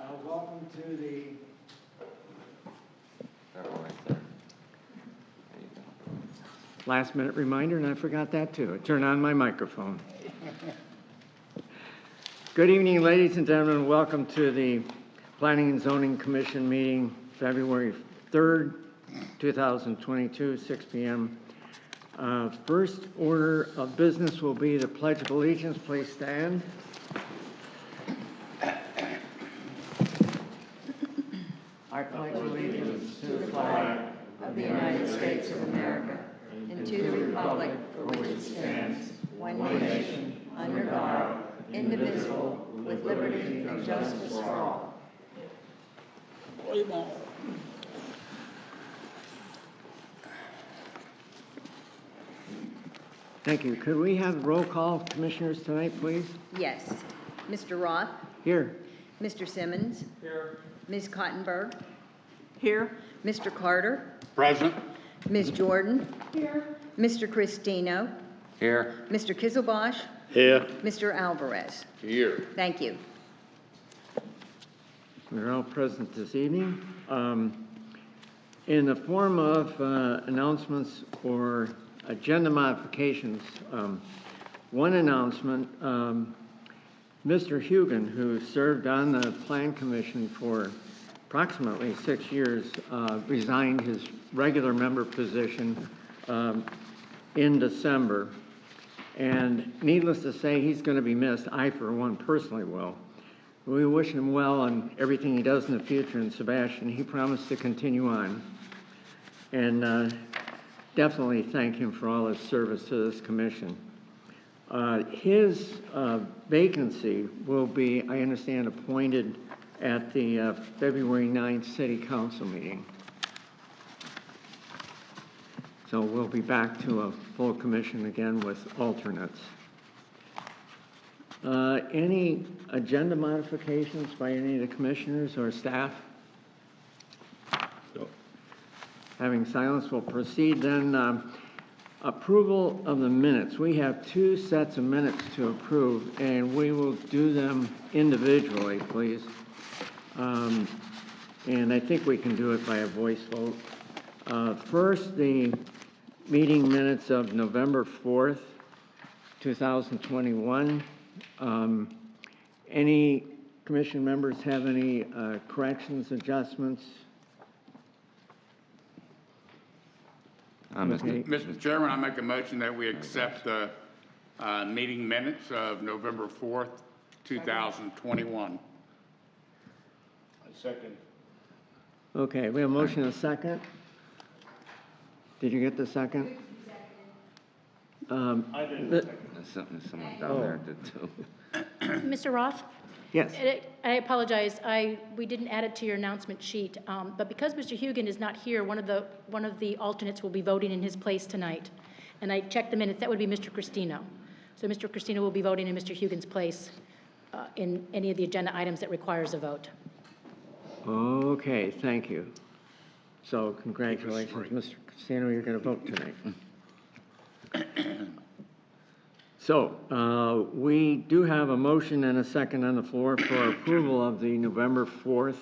Welcome to the last minute reminder, and I forgot that too. I turned on my microphone. Good evening, ladies and gentlemen. Welcome to the Planning and Zoning Commission meeting, February 3rd, 2022, 6 p.m. First order of business will be the Pledge of Allegiance. Please stand. I pledge allegiance to the flag of the United States of America and to the republic for which it stands, one nation, under God, indivisible, with liberty and justice for all. Thank you. Could we have roll call, commissioners, tonight, please? Yes. Mr. Roth? Here. Mr. Simmons? Here. Ms. Cottenberg? Here. Mr. Carter? Present. Ms. Jordan? Here. Mr. Cristino? Here. Mr. Kizelbosch? Here. Mr. Alvarez? Here. Thank you. We're all present this evening. In the form of announcements or agenda modifications, one announcement, Mr. Hugan, who served on the Plan Commission for approximately 6 years, resigned his regular member position in December. And needless to say, he's going to be missed. I, for one, personally will. We wish him well on everything he does in the future. And Sebastian, he promised to continue on. And definitely thank him for all his service to this commission. His vacancy will be, I understand, appointed at the February 9th City Council meeting. So we'll be back to a full commission again with alternates. Any agenda modifications by any of the commissioners or staff? No. Having silence, we'll proceed then. Approval of the minutes. We have 2 sets of minutes to approve, and we will do them individually, please. And I think we can do it by a voice vote. First, the meeting minutes of November 4th, 2021. Any commission members have any corrections, adjustments? Okay. Mr. Chairman, I make a motion that we accept the meeting minutes of November 4th, 2021. I second. Okay, we have a motion and a second. Did you get the second? I didn't. There's someone down there did too. Mr. Roth? Yes. I apologize. We didn't add it to your announcement sheet, but because Mr. Hugan is not here, one of the alternates will be voting in his place tonight. And I checked the minutes. That would be Mr. Cristino. So Mr. Cristino will be voting in Mr. Hugan's place in any of the agenda items that requires a vote. Okay, thank you. So congratulations, Mr. Cristino, you're going to vote tonight. So we do have a motion and a second on the floor for approval of the November 4th,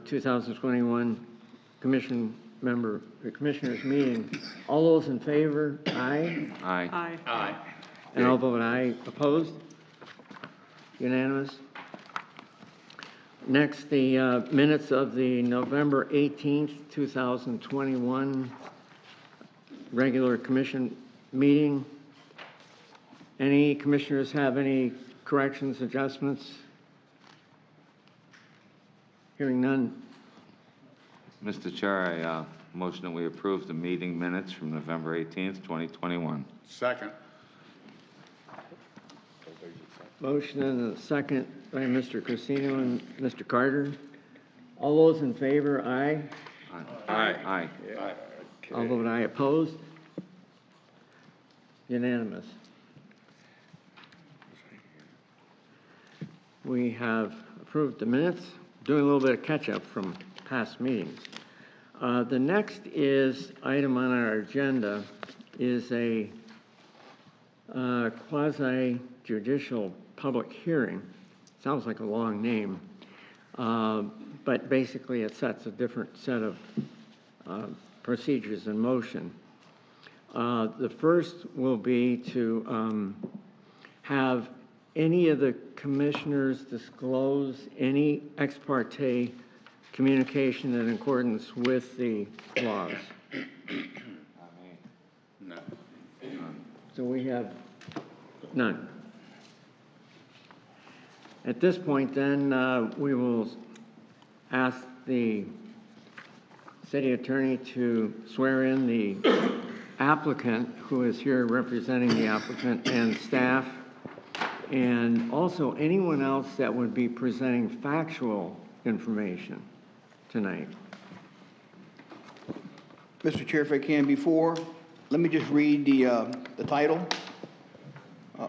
2021 commissioners meeting. All those in favor, aye? Aye. Aye. Aye. And I'll vote aye. Opposed? Unanimous? Next, the minutes of the November 18th, 2021 regular commission meeting. Any commissioners have any corrections, adjustments? Hearing none. Mr. Chair, I motion that we approve the meeting minutes from November 18th, 2021. Second. Motion and a second by Mr. Cristino and Mr. Carter. All those in favor, aye? Aye. Aye. Aye. I'll vote aye. Opposed? Unanimous. We have approved the minutes, doing a little bit of catch-up from past meetings. The next item on our agenda is a quasi-judicial public hearing. Sounds like a long name. but basically it sets a different set of procedures in motion. The first will be to have any of the commissioners disclose any ex parte communication in accordance with the laws. No. So we have none. At this point, then, we will ask the city attorney to swear in the applicant, who is here representing the applicant, and staff, and also anyone else that would be presenting factual information tonight. Mr. Chair, if I can, before, let me just read the title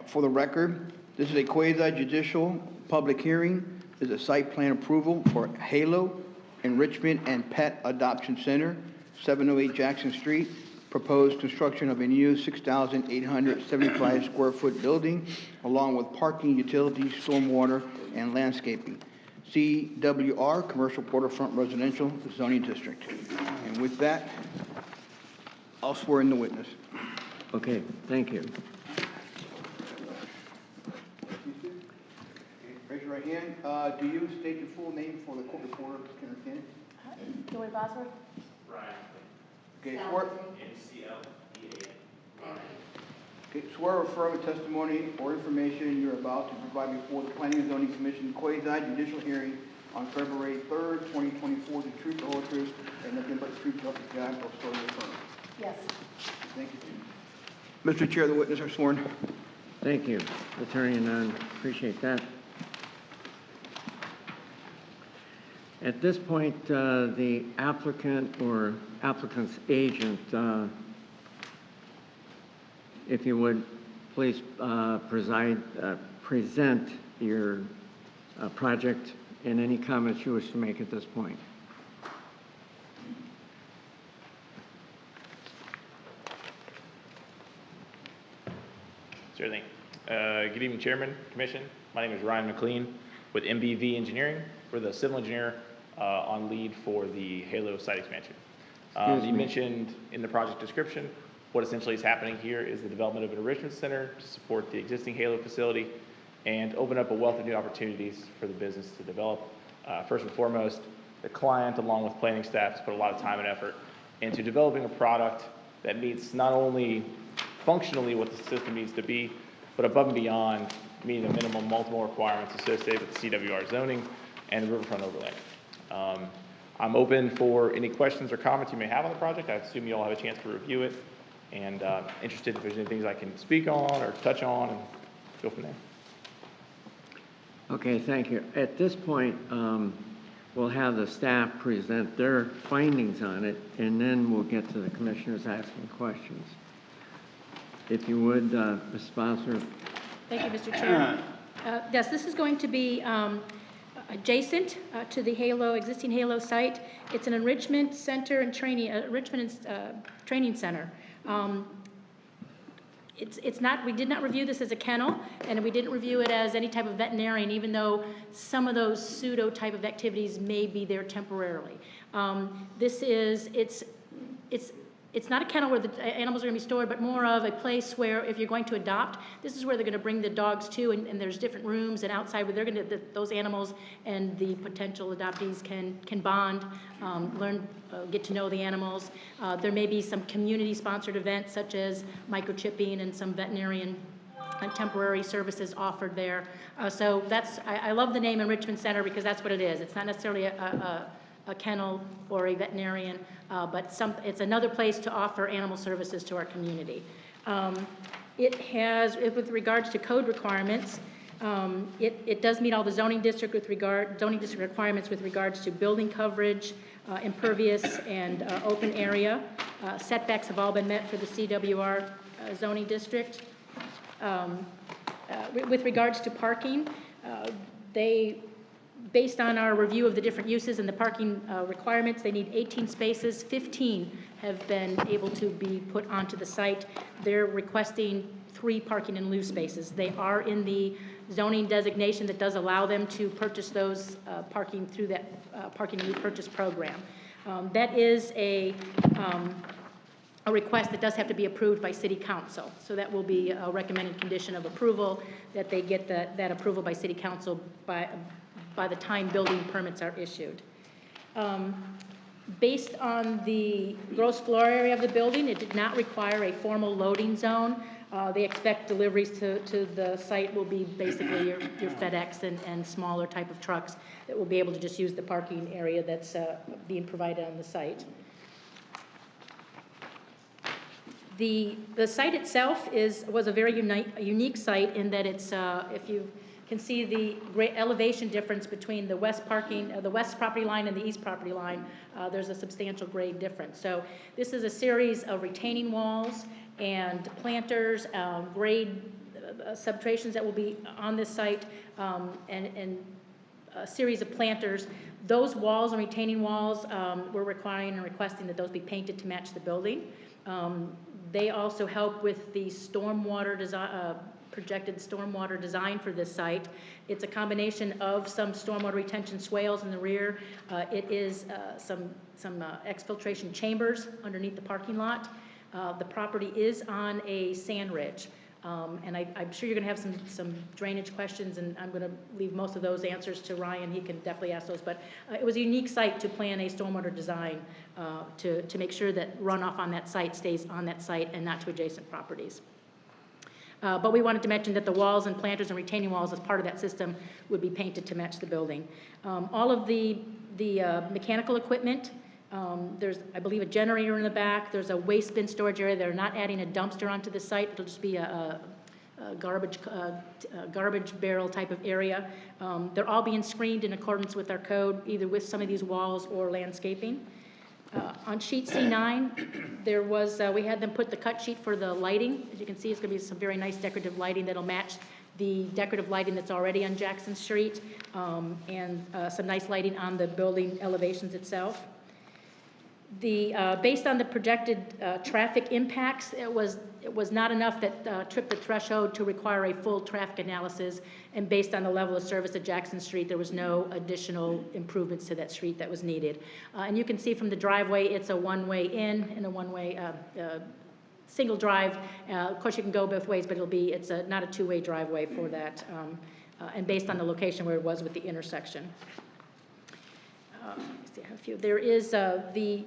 for the record. This is a quasi-judicial public hearing. This is a site plan approval for Halo Enrichment and Pet Adoption Center, 708 Jackson Street. Proposed construction of a new 6,875 square foot building, along with parking, utilities, stormwater, and landscaping. CWR, Commercial Waterfront Residential Zoning District. And with that, I'll swear in the witness. Okay, thank you. Raise your right hand. Do you state your full name for the court reporter can understand it? Joey Bosworth? Okay, swear. Okay, swear or affirm a testimony or information you're about to provide before the Planning and Zoning Commission quasi-judicial hearing on February 3rd, 2024, the truth, the whole truth, and nothing but the truth, nothing but God, or so you affirm. Yes. Thank you. Mr. Chair, the witness are sworn. Thank you, Attorney Anand. Appreciate that. At this point, the applicant or applicant's agent, if you would, please present your project and any comments you wish to make at this point. Sure thing. Good evening, Chairman, Commission. My name is Ryan McLean with MBV Engineering. We're the civil engineer on lead for the Halo site expansion. You mentioned in the project description what essentially is happening here is the development of an enrichment center to support the existing Halo facility and open up a wealth of new opportunities for the business to develop. First and foremost, the client, along with planning staff, has put a lot of time and effort into developing a product that meets not only functionally what the system needs to be, but above and beyond meeting the minimum multiple requirements associated with the CWR zoning and the riverfront overlay. I'm open for any questions or comments you may have on the project. I assume you all have a chance to review it, and interested if there's any things I can speak on or touch on, and go from there. Okay, thank you. At this point, we'll have the staff present their findings on it, and then we'll get to the commissioners asking questions. If you would, Ms. Bosworth. Thank you, Mr. Chair. Yes, this is going to be adjacent to the Halo, existing Halo site. It's an enrichment center and training, training center. It's not, we did not review this as a kennel, and we didn't review it as any type of veterinarian, even though some of those pseudo type of activities may be there temporarily. This is, it's not a kennel where the animals are going to be stored, but more of a place where if you're going to adopt, this is where they're going to bring the dogs to, and there's different rooms and outside where they're going to, those animals and the potential adoptees can bond, learn, get to know the animals. There may be some community-sponsored events such as microchipping and some veterinarian temporary services offered there. So that's, I love the name Enrichment Center because that's what it is. It's not necessarily a kennel or a veterinarian, but it's another place to offer animal services to our community. It has, with regards to code requirements, it does meet all the zoning district requirements with regards to building coverage, impervious and open area. Setbacks have all been met for the CWR zoning district. With regards to parking, based on our review of the different uses and the parking requirements, they need 18 spaces. 15 have been able to be put onto the site. They're requesting 3 parking in lieu spaces. They are in the zoning designation that does allow them to purchase those parking through that parking and repurchase program. That is a request that does have to be approved by City Council. So that will be a recommended condition of approval, that they get that approval by City Council by the time building permits are issued. Based on the gross floor area of the building, it did not require a formal loading zone. They expect deliveries to the site will be basically your FedEx and smaller type of trucks that will be able to just use the parking area that's being provided on the site. The site itself was a very unique site in that it's, if you can see the great elevation difference between the west property line and the east property line, there's a substantial grade difference. So this is a series of retaining walls and planters, grade subtrations that will be on this site, and a series of planters. Those walls and retaining walls, we're requiring and requesting that those be painted to match the building. They also help with the stormwater design, projected stormwater design for this site. It's a combination of some stormwater retention swales in the rear. It is some exfiltration chambers underneath the parking lot. The property is on a sand ridge. And I'm sure you're going to have some drainage questions, and I'm going to leave most of those answers to Ryan. He can definitely ask those. But it was a unique site to plan a stormwater design to make sure that runoff on that site stays on that site and not to adjacent properties. But we wanted to mention that the walls and planters and retaining walls as part of that system would be painted to match the building. All of the mechanical equipment, there's, I believe, a generator in the back. There's a waste bin storage area. They're not adding a dumpster onto the site. It'll just be a garbage barrel type of area. They're all being screened in accordance with our code, either with some of these walls or landscaping. On sheet C9, there was, we had them put the cut sheet for the lighting. As you can see, it's going to be some very nice decorative lighting that'll match the decorative lighting that's already on Jackson Street, and some nice lighting on the building elevations itself. Based on the projected traffic impacts, it was not enough that tripped the threshold to require a full traffic analysis, and based on the level of service at Jackson Street, there was no additional improvements to that street that was needed. And you can see from the driveway, it's a one-way in and a one-way single drive. Of course, you can go both ways, but it's not a two-way driveway for that, and based on the location where it was with the intersection. See, I have a few. There is the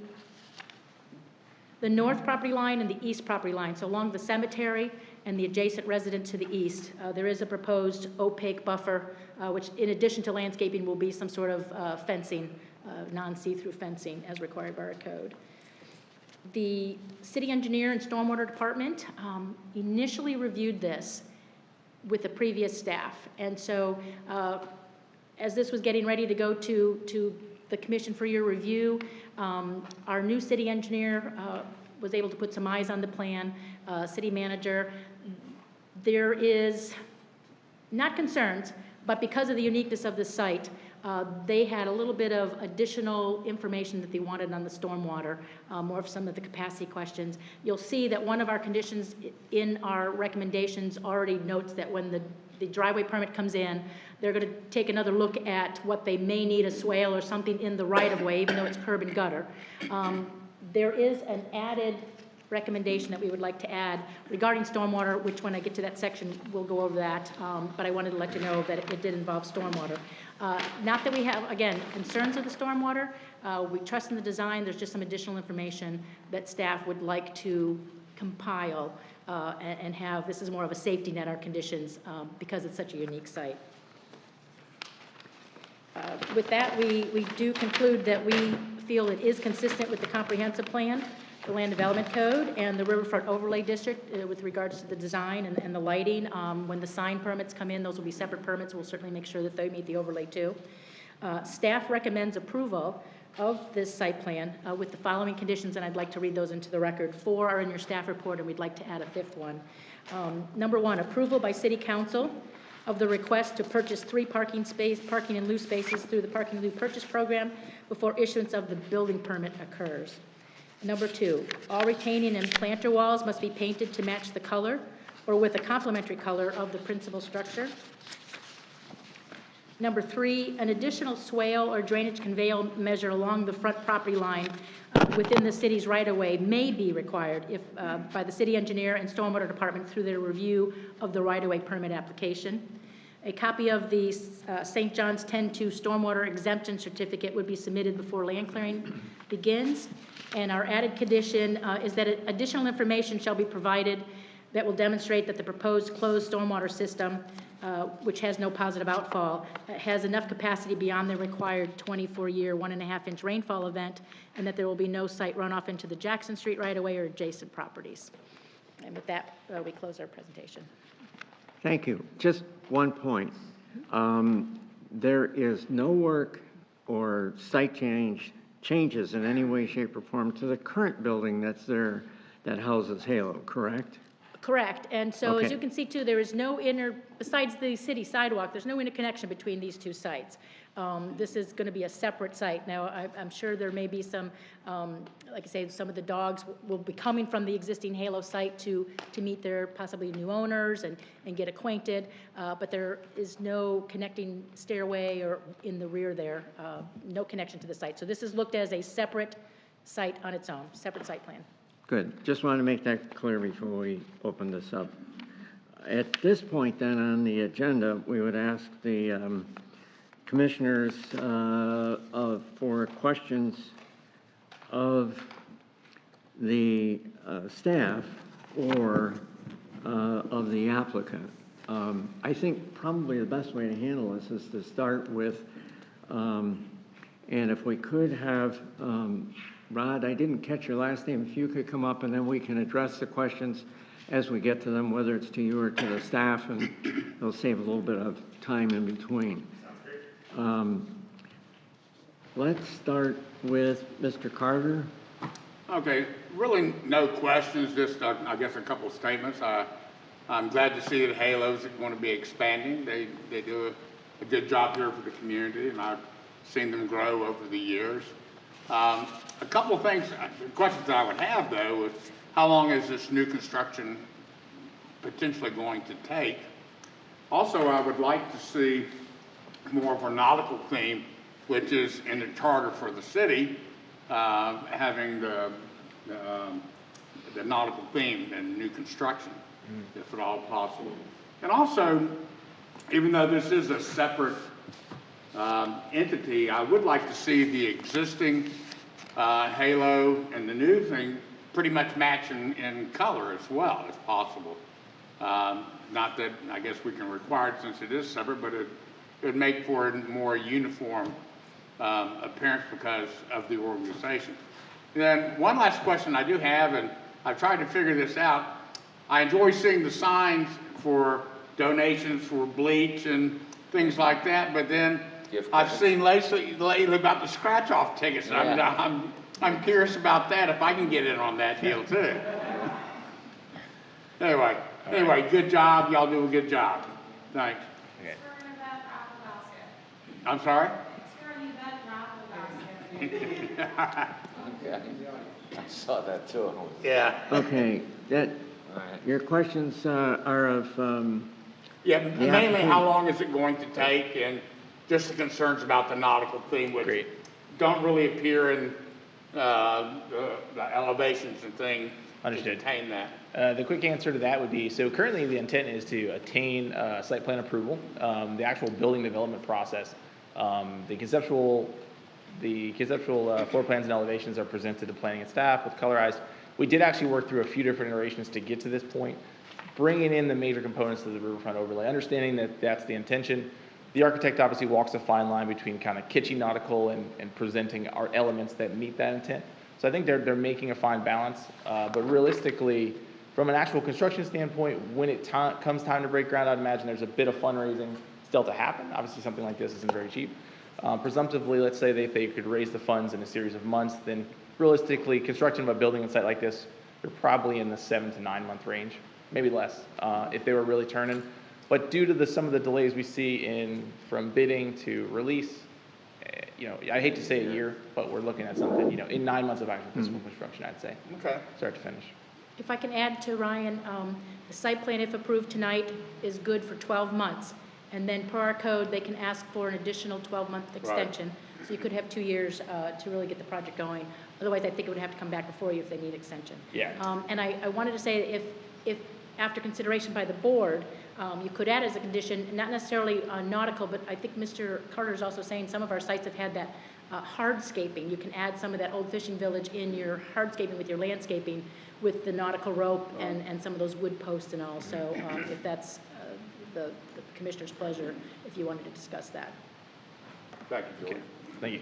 north property line and the east property line. So along the cemetery and the adjacent residence to the east, there is a proposed opaque buffer, which in addition to landscaping will be some sort of fencing, non-see-through fencing as required by our code. The city engineer and stormwater department initially reviewed this with the previous staff. And so as this was getting ready to go to the commission for your review, our new city engineer was able to put some eyes on the plan, city manager. There is not concerns, but because of the uniqueness of the site, they had a little bit of additional information that they wanted on the stormwater, more of some of the capacity questions. You'll see that one of our conditions in our recommendations already notes that when the driveway permit comes in, they're going to take another look at what they may need, a swale or something in the right-of-way, even though it's curb and gutter. There is an added recommendation that we would like to add regarding stormwater, which when I get to that section, we'll go over that, but I wanted to let you know that it did involve stormwater. Not that we have, again, concerns with the stormwater. We trust in the design. There's just some additional information that staff would like to compile and have. This is more of a safety net, our conditions, because it's such a unique site. With that, we do conclude that we feel it is consistent with the comprehensive plan, the land development code, and the riverfront overlay district with regards to the design and the lighting. When the sign permits come in, those will be separate permits. We'll certainly make sure that they meet the overlay too. Staff recommends approval of this site plan with the following conditions, and I'd like to read those into the record. 4 are in your staff report, and we'd like to add a 5th one. Number 1, approval by City Council of the request to purchase 3 parking in lieu spaces through the parking in lieu purchase program before issuance of the building permit occurs. Number 2, all retaining and planter walls must be painted to match the color or with a complementary color of the principal structure. Number 3, an additional swale or drainage conveyance measure along the front property line within the city's right-of-way may be required if, by the city engineer and stormwater department through their review of the right-of-way permit application. A copy of the St. John's 10-2 stormwater exemption certificate would be submitted before land clearing begins. And our added condition is that additional information shall be provided that will demonstrate that the proposed closed stormwater system, which has no positive outfall, has enough capacity beyond the required 24-year, 1.5-inch rainfall event, and that there will be no site runoff into the Jackson Street right-of-way or adjacent properties. And with that, we close our presentation. Thank you. Just one point. There is no work or site changes in any way, shape, or form to the current building that's there that houses Halo, correct? Correct, and so as Okay. you can see too, there is no besides the city sidewalk, there's no interconnection between these two sites. This is going to be a separate site. Now, I'm sure there may be some, like I say, some of the dogs will be coming from the existing Halo site to meet their possibly new owners and get acquainted, but there is no connecting stairway or in the rear there, no connection to the site. So this is looked as a separate site on its own, separate site plan. Good. Just wanted to make that clear before we open this up. At this point then on the agenda, we would ask the commissioners for questions of the staff or of the applicant. I think probably the best way to handle this is to start with, and if we could have Rod, I didn't catch your last name. If you could come up, and then we can address the questions as we get to them, whether it's to you or to the staff, and it'll save a little bit of time in between. Let's start with Mr. Carter. Okay, really no questions, just I guess a couple of statements. I'm glad to see that Halo's going to be expanding. They do a good job here for the community, and I've seen them grow over the years. A couple of things, questions that I would have though, is how long is this new construction potentially going to take? Also, I would like to see more of a nautical theme, which is in the charter for the city, having the nautical theme in new construction, if at all possible. And also, even though this is a separate entity, I would like to see the existing Halo and the new thing pretty much match in color as well, if possible. Not that I guess we can require it since it is separate, but it would make for a more uniform appearance because of the organization. And then one last question I do have, and I've tried to figure this out. I enjoy seeing the signs for donations for bleach and things like that, but then I've seen lately about the scratch-off tickets. Yeah. I mean, I'm curious about that, if I can get in on that deal too. Anyway, good job. Y'all do a good job. Thanks. Okay. I'm sorry? Okay. I saw that too. Yeah. Okay, that, All right. your questions are of, Yeah, The mainly applicant- how long is it going to take, and just the concerns about the nautical theme, which Great. don't really appear in the elevations and things to Understood. contain that. The quick answer to that would be, so currently the intent is to attain site plan approval. The actual building development process, the conceptual floor plans and elevations are presented to planning and staff with colorized. We did actually work through a few different iterations to get to this point, bringing in the major components of the riverfront overlay, understanding that that's the intention. The architect obviously walks a fine line between kind of kitschy nautical and presenting our elements that meet that intent. So I think they're making a fine balance, but realistically, from an actual construction standpoint, when it comes time to break ground, I'd imagine there's a bit of fundraising still to happen. Obviously, something like this isn't very cheap. Presumptively, let's say they could raise the funds in a series of months, then realistically, construction of a building and site like this, you're probably in the 7 to 9 month range, maybe less, if they were really turning. But due to some of the delays we see from bidding to release, I hate to say a year, but we're looking at something, in 9 months of actual physical construction, I'd say, Okay. start to finish. If I can add to Ryan, the site plan, if approved tonight, is good for 12 months. And then per our code, they can ask for an additional 12-month extension. So you could have 2 years to really get the project going. Otherwise, I think it would have to come back before you if they need extension. Yeah. And I wanted to say, if after consideration by the board, you could add as a condition, not necessarily nautical, but I think Mr. Carter is also saying some of our sites have had that hardscaping. You can add some of that old fishing village in your hardscaping with your landscaping with the nautical rope and some of those wood posts and all. So if that's the commissioner's pleasure, if you wanted to discuss that. Thank you, George. Thank you.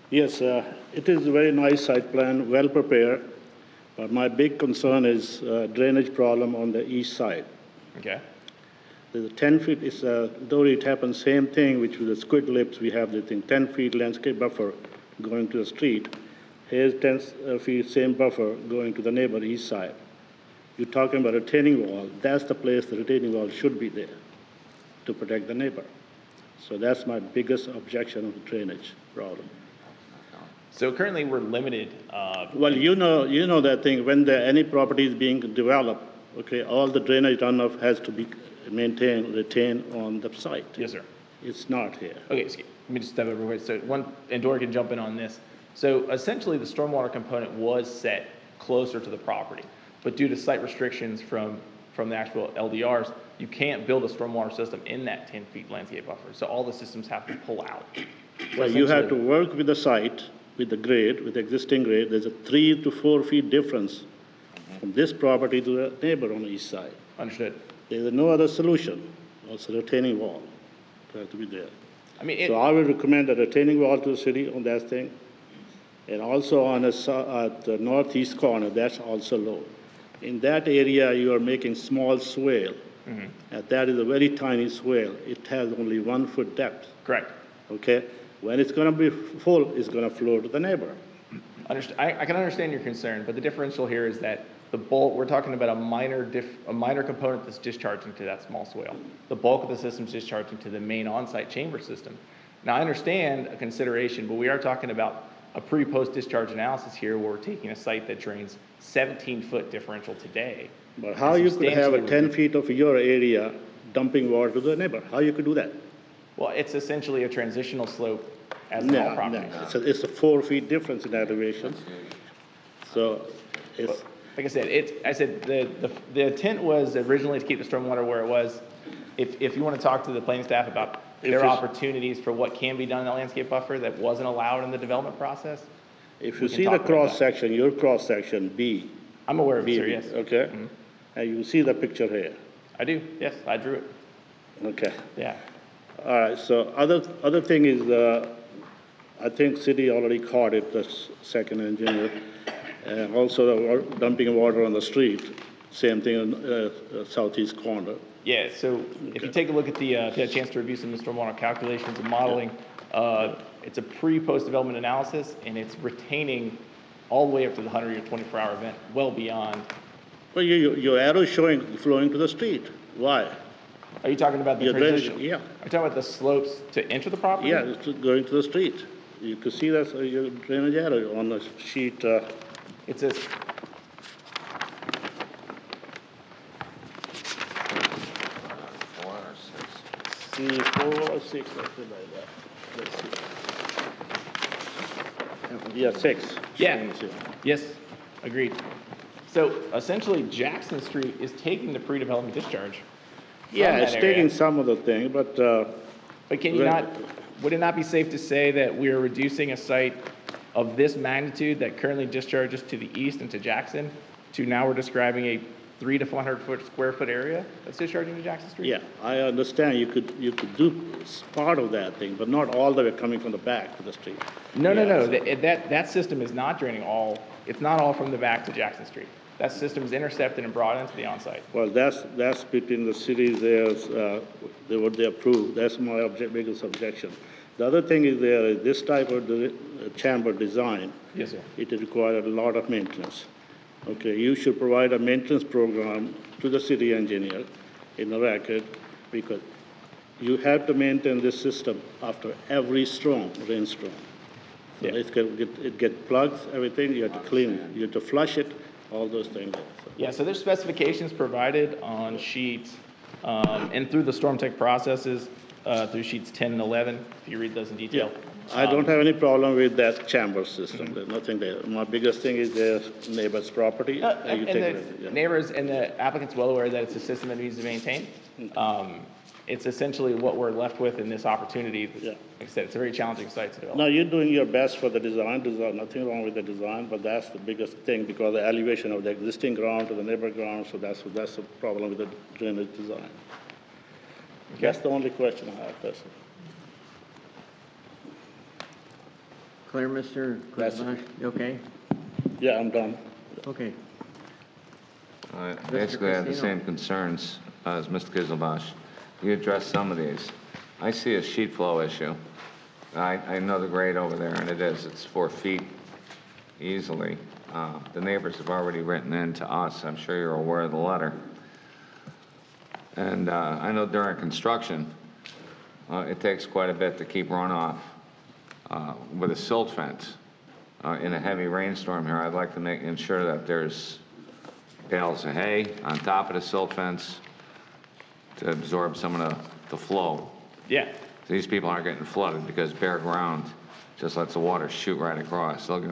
Yes, it is a very nice site plan, well prepared, but my big concern is drainage problem on the east side. Okay. The 10 feet is, though it happens same thing, which with the squid lips, we have the thing 10 feet landscape buffer going to the street. Here's 10 feet same buffer going to the neighbor east side. You're talking about a retaining wall. That's the place the retaining wall should be there to protect the neighbor. So that's my biggest objection of the drainage problem. So currently, we're limited. Well, you know that thing, when there any property is being developed, okay, all the drainage runoff has to be maintained, retained on the site. Yes, sir. It's not here. Okay, so let me just step over here. So and Dora can jump in on this. So essentially, the stormwater component was set closer to the property, but due to site restrictions from the actual LDRs, you can't build a stormwater system in that 10 feet landscape buffer. So all the systems have to pull out. So Well, you have to essentially- work with the site, with the grade, with the existing grade. There's a 3 to 4 feet difference from this property to the neighbor on the east side. Understood. There's no other solution, also retaining wall has to be there. I mean, So I will recommend a retaining wall to the city on that thing. And also on at the northeast corner, that's also low. In that area, you are making small swale. And that is a very tiny swale. It has only 1 foot depth, correct. okay? When it's gonna be full, it's gonna flow to the neighbor. I can understand your concern, but the differential here is that the bulk, we're talking about a minor component that's discharging to that small swale. The bulk of the system's discharging to the main on-site chamber system. Now, I understand a consideration, but we are talking about a pre-post discharge analysis here where we're taking a site that drains 17-foot differential today. But how you could have a 10 feet of your area dumping water to the neighbor? How you could do that? Well, it's essentially a transitional slope as in all No, properties. it's a 4 feet difference in elevation. So it's, Like I said, the intent was originally to keep the stormwater where it was. If you want to talk to the planning staff about their opportunities for what can be done in the landscape buffer that wasn't allowed in the development process. if we you can see the talk about that. cross-section, your cross-section, B. I'm aware of it, B, sir, yes. Okay? And you see the picture here, I do, yes, I drew it, okay? yeah. All right, so other thing is, I think city already caught it, the second engineer. And also the dumping water on the street, same thing in southeast corner. Yeah, so if you take a look at if you had a chance to review some of the stormwater calculations and modeling, it's a pre-post development analysis, and it's retaining all the way up to the 100 or 24-hour event, well beyond. Well, your arrow is showing flowing to the street. Why? Are you talking about the Your drainage, transition? yeah. Are you talking about the slopes to enter the property? Yeah, it's going to the street. You can see that your drainage arrow on the sheet. It says, C4 or 6, something like that. Let's see. Yeah, 6. Yeah. Yes, agreed. So essentially, Jackson Street is taking the pre-development discharge. Yeah, from it's that area. taking some of the thing, but But can you not, would it not be safe to say that we are reducing a site of this magnitude that currently discharges to the east into Jackson to now we're describing a 300 to 400 square foot area that's discharging to Jackson Street? yeah, I understand you could do part of that thing, but not all the way coming from the back to the street. No, that system is not draining all, it's not all from the back to Jackson Street. That system is intercepted and brought into the onsite. Well, that's between the cities, what they approve. That's my biggest objection. The other thing is this type of chamber design. Yes, sir. It requires a lot of maintenance. Okay, you should provide a maintenance program to the city engineer in the record, because you have to maintain this system after every rainstorm. So Yeah. it get plugs, everything, you have to clean it, you have to flush it, all those things. So, Yeah, so there's specifications provided on sheet And through the storm tech processes, through sheets 10 and 11, if you read those in detail. I don't have any problem with that chamber system. There's nothing there. My biggest thing is their neighbor's property. You And take the it, yeah. neighbors and the applicant's well aware that it's a system that needs to maintain. It's essentially what we're left with in this opportunity. Yeah. Like I said, it's a very challenging site to develop. No, you're doing your best for the design, nothing wrong with the design, but that's the biggest thing because the elevation of the existing ground to the neighbor ground, so that's the problem with the drainage design. That's the only question I have, that's it. Clear, Mr. That's it. Kurzmash? You okay? Yeah, I'm done. Okay. Basically, I have the Cristino. same concerns as Mr. Kizilbash. You addressed some of these. I see a sheet flow issue. I know the grade over there, and it's 4 feet easily. The neighbors have already written in to us. I'm sure you're aware of the letter. And I know during construction, it takes quite a bit to keep runoff with a silt fence. In a heavy rainstorm here, I'd like to ensure that there's bales of hay on top of the silt fence to absorb some of the flow. Yeah. So these people aren't getting flooded because bare ground just lets the water shoot right across. They're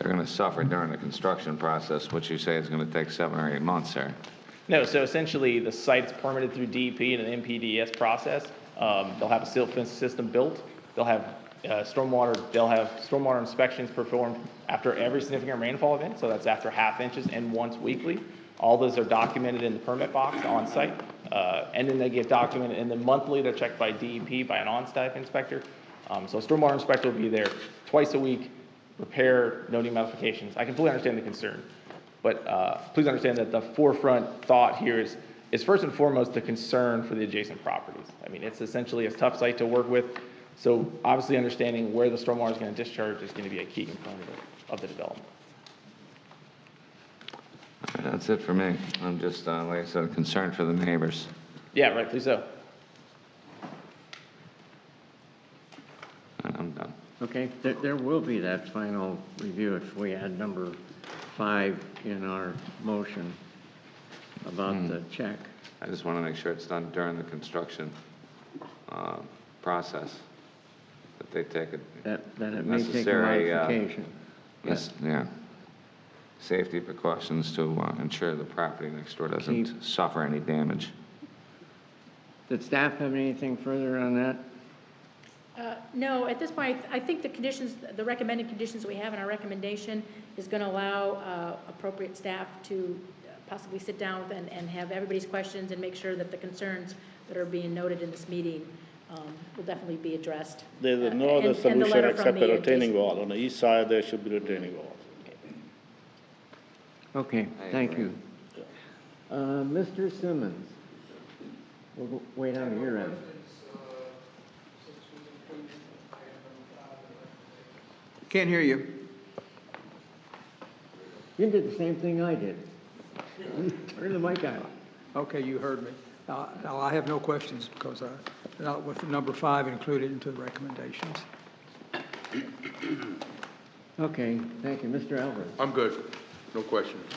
gonna suffer during the construction process, which you say is gonna take 7 or 8 months there. No, so essentially the site's permitted through DEP and an MPDS process. They'll have a silt fence system built. They'll have stormwater inspections performed after every significant rainfall event, so that's after ½ inches and once weekly. All those are documented in the permit box on site, and then they get documented, and then monthly they're checked by DEP, by an on-site inspector. So a stormwater inspector will be there twice a week, repair, noting modifications. I can fully understand the concern, but please understand that the forefront thought here is first and foremost the concern for the adjacent properties. I mean, it's essentially a tough site to work with, so obviously understanding where the stormwater is going to discharge is going to be a key component of the development. That's it for me. I'm just, like I said, concerned for the neighbors. Yeah, rightfully so. And I'm done. Okay, there will be that final review if we add number 5 in our motion about the check. I just want to make sure it's done during the construction process, that they take it. That it may take a Necessary, modification. Yeah. Safety precautions to ensure the property next door doesn't suffer any damage. Did staff have anything further on that? No, at this point, I think the conditions, the recommended conditions we have in our recommendation is going to allow appropriate staff to possibly sit down and have everybody's questions and make sure that the concerns that are being noted in this meeting will definitely be addressed. There's no other And the solution letter except from a the retaining wall. On the east side, there should be retaining walls. Okay, thank you. Mr. Simmons, we'll wait on your end. Can't hear you. You did the same thing I did. Turn the mic on. Okay, you heard me. Now, I have no questions because with number 5 included into the recommendations. Okay, thank you. Mr. Alvarez. I'm good. No questions.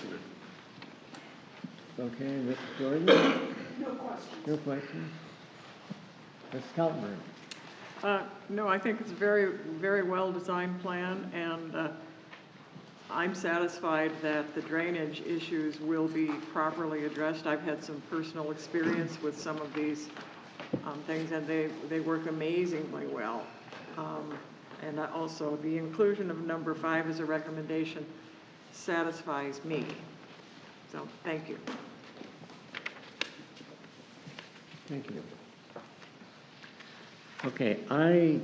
Okay, Mr. Jordan? No questions. No questions? Ms. Kaltenberg? No, I think it's a very, very well-designed plan, and I'm satisfied that the drainage issues will be properly addressed. I've had some personal experience with some of these things, and they work amazingly well. And also, the inclusion of number 5 as a recommendation satisfies me. So, thank you. Thank you. Okay, I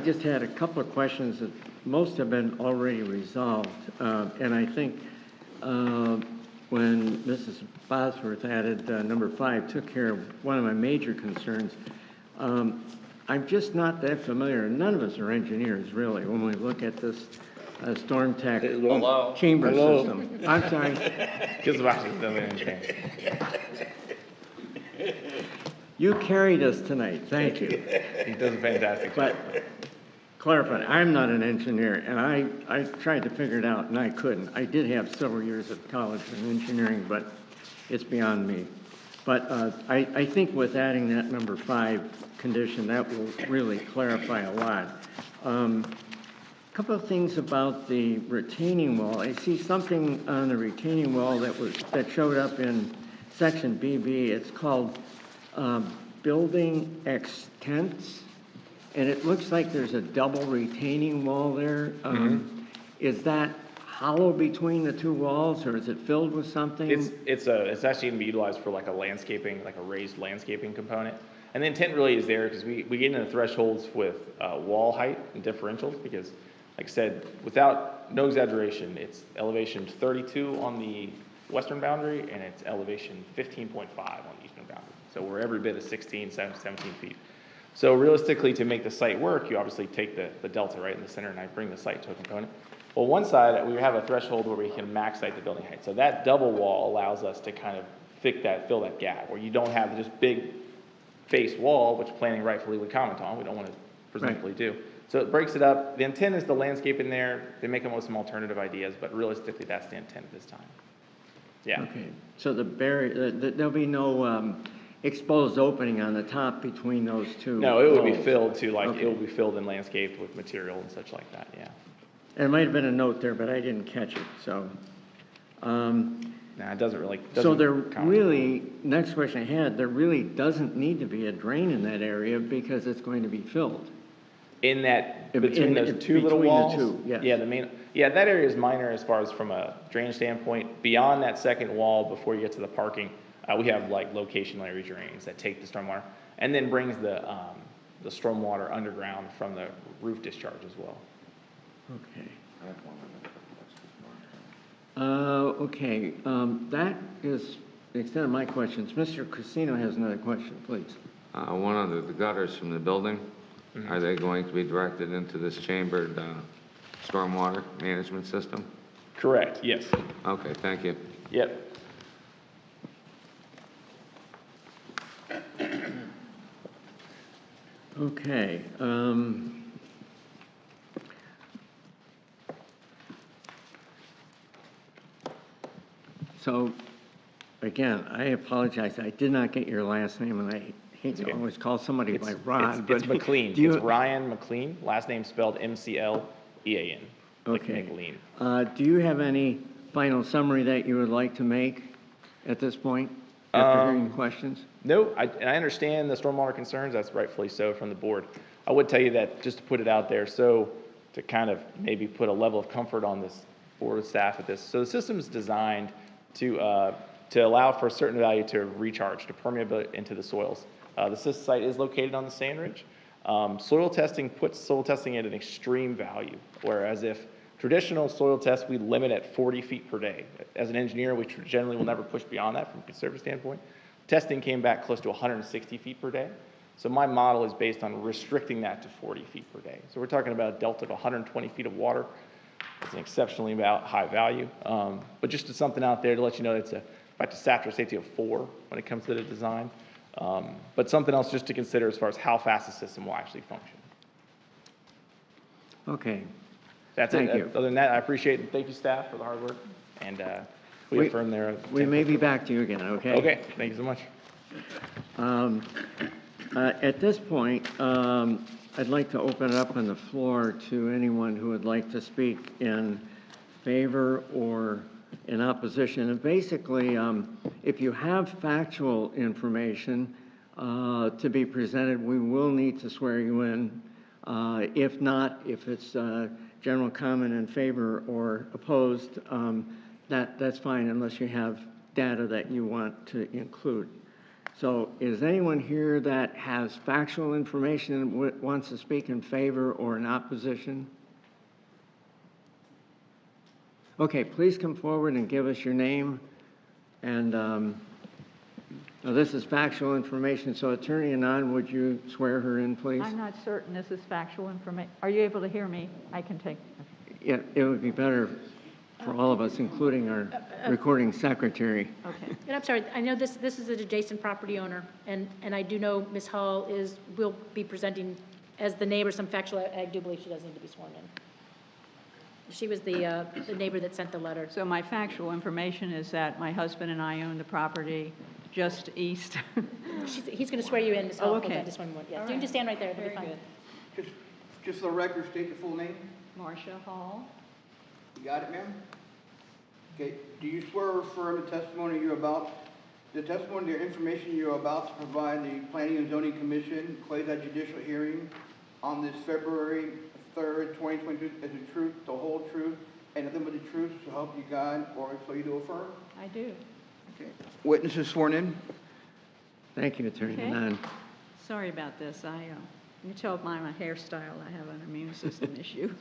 just had a couple of questions that most have been already resolved. And I think when Mrs. Bosworth added number 5, took care of one of my major concerns. I'm just not that familiar, and none of us are engineers really, when we look at this storm tech chamber system. I'm sorry. You carried us tonight, thank you. He does a fantastic job. But clarify, I'm not an engineer, and I tried to figure it out, and I couldn't. I did have several years of college in engineering, but it's beyond me. But I think with adding that number 5 condition, that will really clarify a lot. Couple of things about the retaining wall. I see something on the retaining wall that showed up in section BB. It's called building extents, and it looks like there's a double retaining wall there. Is that hollow between the two walls, or is it filled with something? It's actually going to be utilized for like a landscaping, like a raised landscaping component. And the intent really is there because we get into the thresholds with wall height and differentials because, like I said, no exaggeration, it's elevation 32 on the western boundary and it's elevation 15.5 on the eastern boundary. So we're every bit of 16, 17 feet. So realistically, to make the site work, you obviously take the delta right in the center and I bring the site to a component. Well, one side, we have a threshold where we can max height the building height. So that double wall allows us to kind of fill that gap where you don't have this big face wall, which planning rightfully would comment on. We don't want to presumably do. So it breaks it up. The intent is the landscape in there. They may come up with some alternative ideas, but realistically, that's the intent this time. Yeah. Okay, so there'll be no exposed opening on the top between those two No, it would be walls. filled to like, Okay. it will be filled and landscaped with material and such like that, yeah. There might have been a note there, but I didn't catch it, so. Nah, it doesn't really. So doesn't there count. really, next question I had, there really doesn't need to be a drain in that area because it's going to be filled. In that, In- between those two little between the walls? two, yes. Yeah, that area is minor as far as from a drainage standpoint. Beyond that second wall, before you get to the parking, we have like location area drains that take the stormwater and then brings the stormwater underground from the roof discharge as well. Okay. Okay, that is the extent of my questions. Mr. Casino has another question, please. One of the gutters from the building, are they going to be directed into this chambered stormwater management system? Correct, yes. Okay, thank you. Yep. Okay, so, again, I apologize, I did not get your last name, and I hate to always call somebody by Rod, but. It's McLean. do you- It's Ryan McLean, last name spelled McLean. Like Okay. McLean. Do you have any final summary that you would like to make at this point, after hearing questions? No, and I understand the stormwater concerns, that's rightfully so from the board. I would tell you that, just to put it out there, so to kind of maybe put a level of comfort on this board of staff at this. So the system's designed to allow for a certain value to recharge, to permeate into the soils. The site is located on the sand ridge. Soil testing puts soil testing at an extreme value, whereas if traditional soil tests, we limit at 40 feet per day. As an engineer, we generally will never push beyond that from a conservative standpoint. Testing came back close to 160 feet per day. So my model is based on restricting that to 40 feet per day. So we're talking about a delta of 120 feet of water. It's an exceptionally high value. But just something out there to let you know it's a factor safety of 4 when it comes to the design. But something else just to consider as far as how fast the system will actually function. Okay. That's it. Thank you. Other than that, I appreciate it. Thank you, staff, for the hard work. And we affirm their. We may be back to you again, okay? Okay, thank you so much. At this point, I'd like to open it up on the floor to anyone who would like to speak in favor or in opposition. And basically, if you have factual information to be presented, we will need to swear you in. If not, if it's general comment in favor or opposed, that's fine unless you have data that you want to include. So is anyone here that has factual information and wants to speak in favor or in opposition? Okay, please come forward and give us your name. And now this is factual information, so Attorney Anand, would you swear her in, please? I'm not certain this is factual information. Are you able to hear me? I can take. Yeah, it would be better for all of us, including our recording secretary. Okay. And I'm sorry, I know this is an adjacent property owner, and I do know Ms. Hall will be presenting as the neighbor some factual, I do believe she does need to be sworn in. She was the neighbor that sent the letter. So my factual information is that my husband and I own the property just east. He's going to swear you in, Ms. Hall. Hold okay. on just one moment. Yeah, All you can right. just stand right there. It'll be Very fine. good. Just for the record, state your full name. Marcia Hall. You got it, ma'am? Okay, do you swear or affirm the testimony the information you're about to provide the Planning and Zoning Commission quasi-judicial hearing on this February 3rd, 2022 is the truth, the whole truth, and nothing but the truth, so help you God, or so you do affirm? I do. Okay. Witness is sworn in. Thank you, Attorney Okay. Manon. Sorry about this. You tell by my hairstyle I have an immune system issue.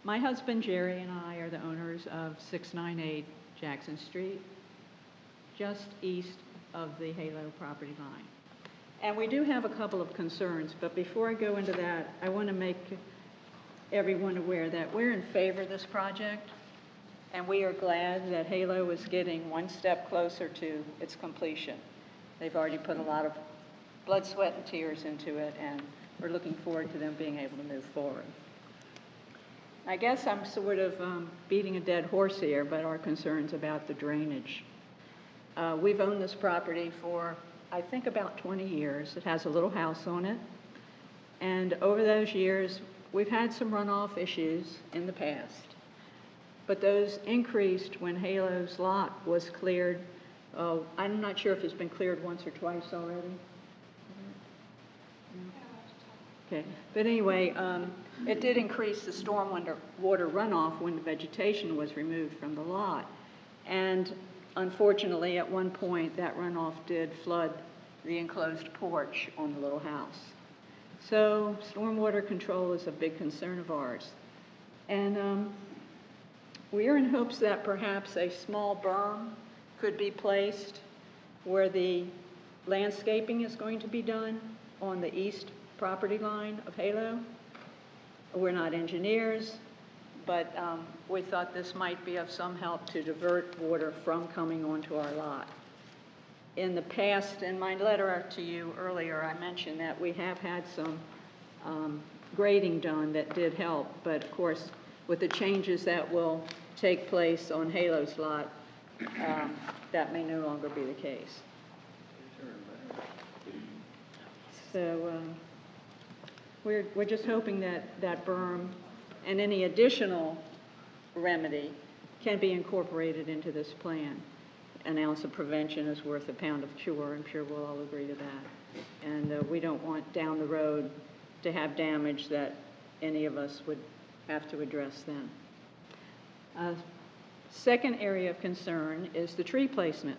My husband Jerry and I are the owners of 698 Jackson Street, just east of the Halo property line. And we do have a couple of concerns, but before I go into that, I want to make everyone aware that we're in favor of this project, and we are glad that Halo is getting one step closer to its completion. They've already put a lot of blood, sweat, and tears into it, and we're looking forward to them being able to move forward. I guess I'm sort of beating a dead horse here, but our concerns about the drainage. We've owned this property for, I think, about 20 years. It has a little house on it. And over those years, we've had some runoff issues in the past. But those increased when Halo's lot was cleared. I'm not sure if it's been cleared once or twice already. Okay, but anyway, it did increase the stormwater runoff when the vegetation was removed from the lot. And unfortunately, at one point, that runoff did flood the enclosed porch on the little house. So stormwater control is a big concern of ours. And we are in hopes that perhaps a small berm could be placed where the landscaping is going to be done on the east property line of Halo. We're not engineers, but we thought this might be of some help to divert water from coming onto our lot. In the past, in my letter to you earlier, I mentioned that we have had some grading done that did help, but of course, with the changes that will take place on Halo's lot, that may no longer be the case. So we're just hoping that that berm and any additional remedy can be incorporated into this plan. An ounce of prevention is worth a pound of cure. I'm sure we'll all agree to that. And we don't want down the road to have damage that any of us would have to address then. Second area of concern is the tree placement.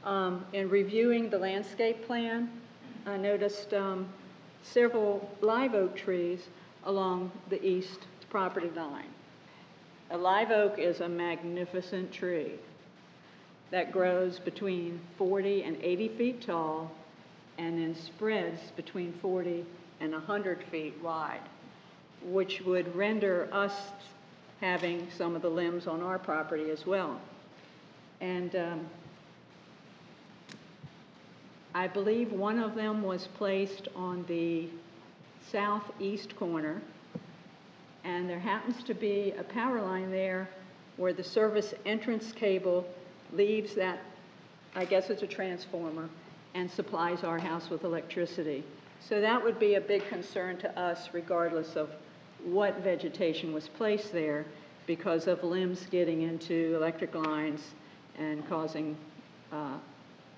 In reviewing the landscape plan, I noticed several live oak trees along the east property line. A live oak is a magnificent tree that grows between 40 and 80 feet tall and then spreads between 40 and 100 feet wide, which would render us having some of the limbs on our property as well. And I believe one of them was placed on the southeast corner, and there happens to be a power line there where the service entrance cable leaves that, I guess it's a transformer, and supplies our house with electricity. So that would be a big concern to us regardless of what vegetation was placed there, because of limbs getting into electric lines and causing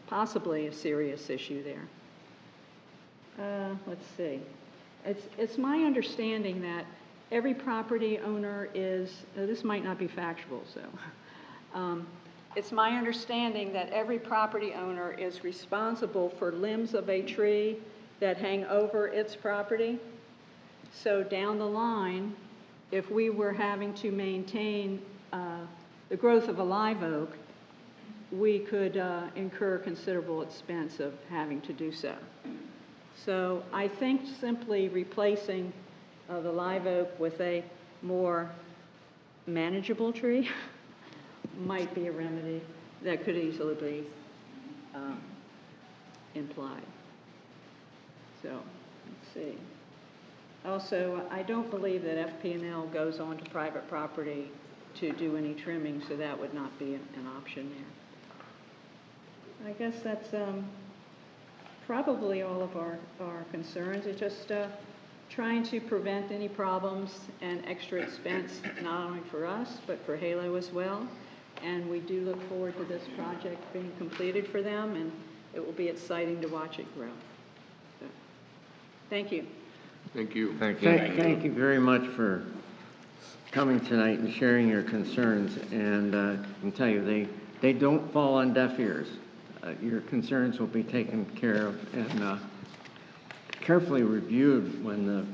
possibly a serious issue there. Let's see. It's my understanding that every property owner is, this might not be factual, so. It's my understanding that every property owner is responsible for limbs of a tree that hang over its property. So down the line, if we were having to maintain the growth of a live oak, we could incur considerable expense of having to do so. So I think simply replacing the live oak with a more manageable tree might be a remedy that could easily be implied. So, let's see. Also, I don't believe that FP&L goes onto private property to do any trimming, so that would not be an option there. I guess that's probably all of our concerns. It's just trying to prevent any problems and extra expense, not only for us, but for Halo as well. And we do look forward to this project being completed for them, and it will be exciting to watch it grow. So, thank you. Thank you. Thank you. Thank you very much for coming tonight and sharing your concerns. And I can tell you, they don't fall on deaf ears. Your concerns will be taken care of and carefully reviewed when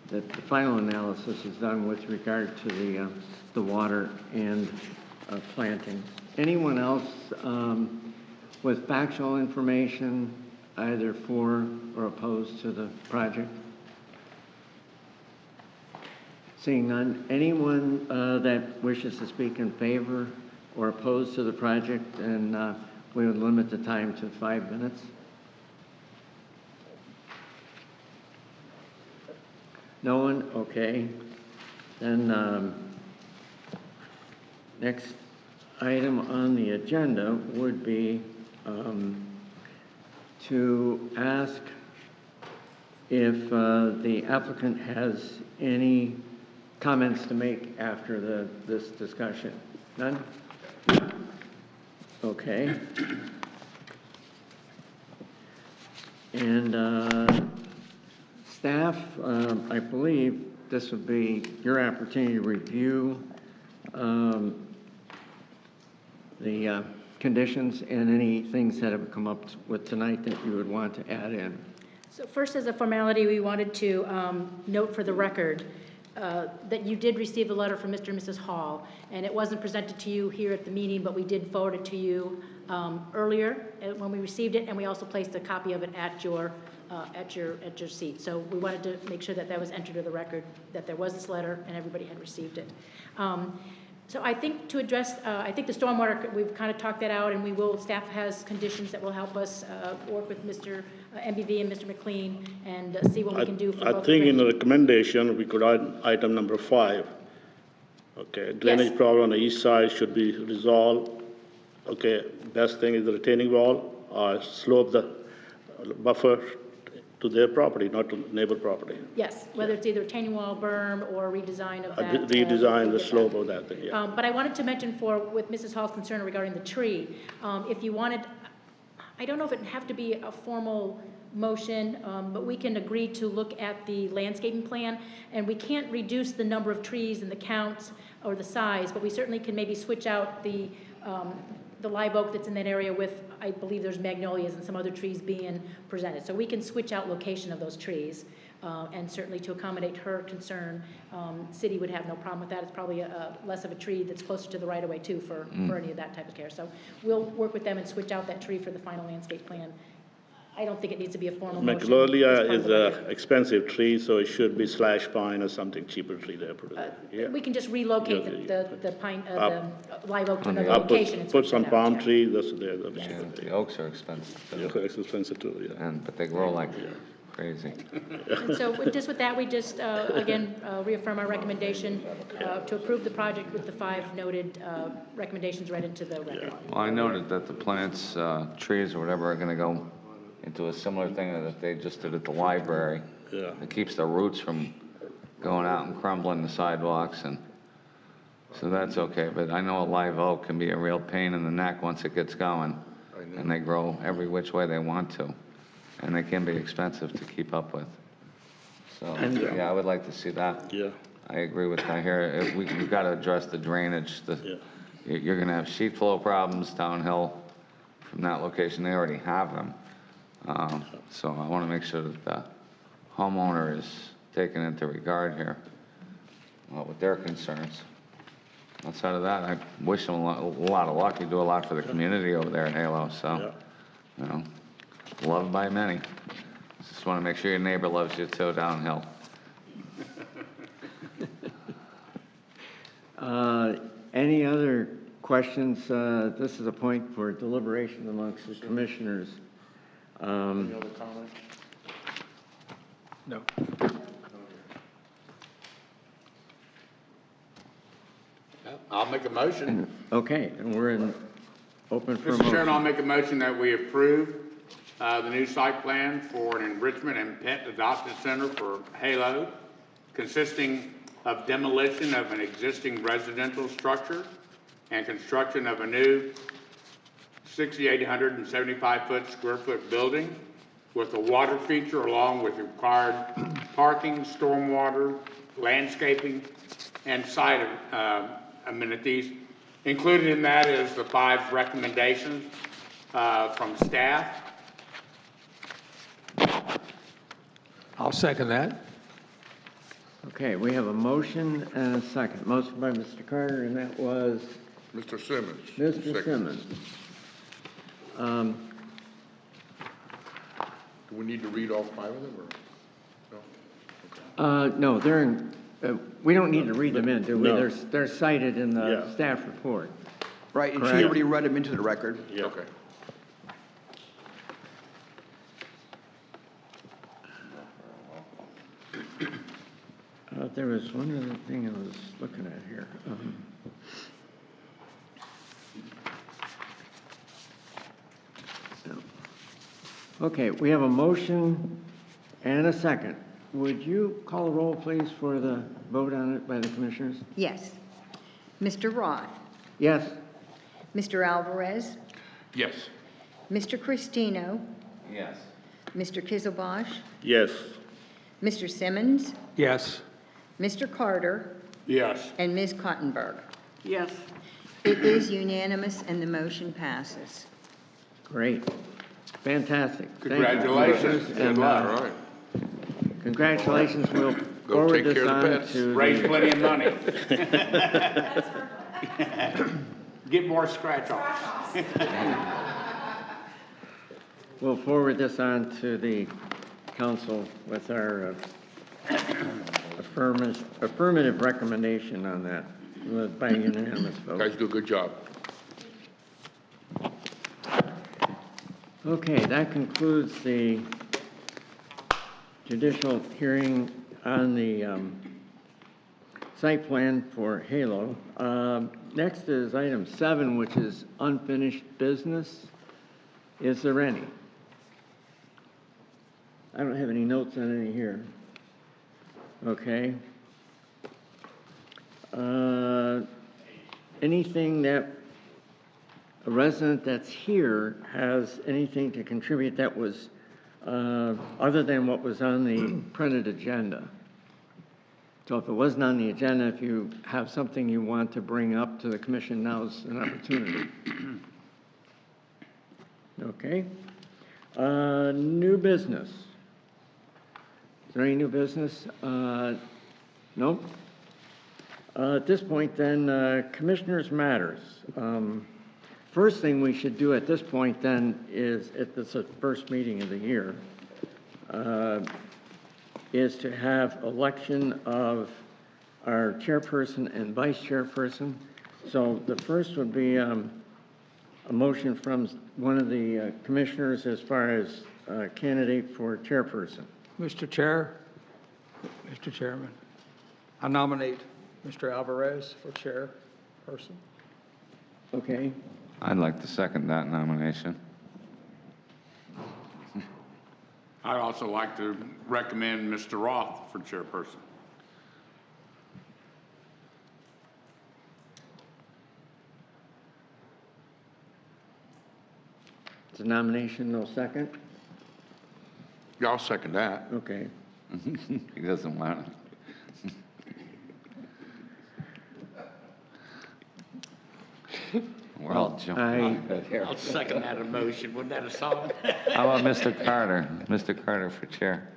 the final analysis is done with regard to the water and planting. Anyone else with factual information, either for or opposed to the project? Seeing none, anyone that wishes to speak in favor or opposed to the project, and we would limit the time to 5 minutes. No one? Okay. Then next item on the agenda would be to ask if the applicant has any comments to make after this discussion. None? Okay. And staff, I believe this would be your opportunity to review the conditions and any things that have come up with tonight that you would want to add in. So first, as a formality, we wanted to note for the record that you did receive a letter from Mr. and Mrs. Hall, and it wasn't presented to you here at the meeting, but we did forward it to you earlier when we received it, and we also placed a copy of it at your seat. So we wanted to make sure that that was entered to the record, that there was this letter and everybody had received it. So I think to address, I think the stormwater, we've kind of talked that out, and we will, staff has conditions that will help us work with Mr. MBV and Mr. McLean and see what we can do for both. I think in the recommendation, we could add item number 5. Okay, drainage Yes. problem on the east side should be resolved. Okay, best thing is the retaining wall, slope the buffer to their property, not to neighbor property. Yes, whether it's either retaining wall, berm, or redesign of that. Redesign we'll the get slope that. of that thing, yeah. But I wanted to mention with Mrs. Hall's concern regarding the tree, if you wanted, I don't know if it'd have to be a formal motion, but we can agree to look at the landscaping plan, and we can't reduce the number of trees and the counts or the size, but we certainly can maybe switch out the live oak that's in that area with, I believe there's magnolias and some other trees being presented. So we can switch out location of those trees, and certainly to accommodate her concern, city would have no problem with that. It's probably less of a tree that's closer to the right-of-way too for any of that type of care. So we'll work with them and switch out that tree for the final landscape plan. I don't think it needs to be a formal motion. Magnolia is an expensive tree, so it should be slash pine or something cheaper tree there. Yeah. We can just relocate the pine, the live oak to another I'll location. and put switch some that out, palm yeah. tree, that's there. Yeah, the oaks are expensive too. Yeah, it's expensive too, yeah. But they grow like crazy. And so just with that, we just, again, reaffirm our recommendation to approve the project with the 5 noted recommendations read into the record. Well, I noted that the plants, trees or whatever are gonna go into a similar thing that they just did at the library. Yeah. It keeps the roots from going out and crumbling the sidewalks, and so that's okay. But I know a live oak can be a real pain in the neck once it gets going, and they grow every which way they want to, and they can be expensive to keep up with. So, yeah, I would like to see that. Yeah. I agree with that here. We've got to address the drainage. You're going to have sheet flow problems downhill from that location. They already have them. So I want to make sure that the homeowner is taken into regard here with their concerns. Outside of that, I wish them a lot of luck. You do a lot for the community over there at Halo, so, you know, loved by many. Just want to make sure your neighbor loves you too downhill. Any other questions? This is a point for deliberation amongst the commissioners. Any other comments? No. make a motion. Okay, and we're open for a Mr. Chairman, motion. I'll make a motion that we approve the new site plan for an enrichment and pet adoption center for Halo, consisting of demolition of an existing residential structure and construction of a new 6,875 square foot building with a water feature along with required parking, stormwater, landscaping, and site amenities. Included in that is the 5 recommendations from staff. I'll second that. Okay, we have a motion and a second. Motion by Mr. Carter, and that was Mr. Simmons. Mr. Second. Simmons. Do we need to read all 5 of them, or? No? No, they're in, we don't need to read them in, do we? No. They're cited in the Yeah. staff report. Right, and she Correct. already read them into the record. Yeah. Okay. There was one other thing I was looking at here. No. Okay, we have a motion and a second. Would you call a roll, please, for the vote on it by the commissioners? Yes. Mr. Roth, Yes? Mr. Alvarez, Yes. Mr. Cristino, Yes. Mr. Kizilbosh, Yes. Mr. Simmons, Yes. Mr. Carter, Yes. and Ms. Cottenberg. Yes. It is unanimous and the motion passes. Great. Fantastic. Thank you, Congratulations. commissioners, Good and, luck. All right. Congratulations. We'll Go forward take this care of the on pets. to Raise the, plenty of money. Get more scratch-offs. we'll forward this on to the council with our affirmative recommendation on that by unanimous vote. Guys do a good job. Okay, that concludes the judicial hearing on the site plan for Halo. Next is item 7, which is unfinished business. Is there any? I don't have any notes on any here. Okay. Anything that a resident that's here has anything to contribute that was other than what was on the printed agenda? So if it wasn't on the agenda, if you have something you want to bring up to the commission, now's an opportunity. Okay. New business. Is there any new business? No? At this point, then, commissioners' matters. First thing we should do at this point, then, is, if it's the first meeting of the year, is to have election of our chairperson and vice chairperson. So the first would be a motion from one of the commissioners as far as candidate for chairperson. Mr. Chairman, I nominate Mr. Alvarez for chairperson. Okay. I'd like to second that nomination. I'd also like to recommend Mr. Roth for chairperson. It's a nomination, no second? Yeah, I'll second that. Okay. He doesn't want it. We're all jumping on good here. I'll second that motion. Wasn't that a song? How about Mr. Carter? Mr. Carter for chair.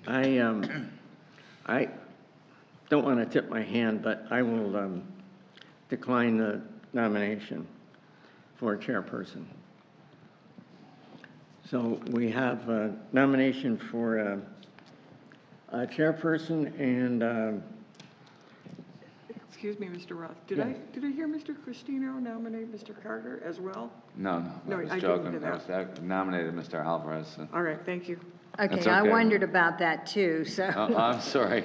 I don't want to tip my hand, but I will decline the nomination for chairperson. So we have a nomination for a chairperson and Excuse me, Mr. Roth. Did Yes. I hear Mr. Cristino nominate Mr. Carter as well? No, No, I was I didn't joking. do that. I nominated Mr. Alvarez. All right, thank you. Okay, That's I okay. wondered about that too, so. I'm sorry.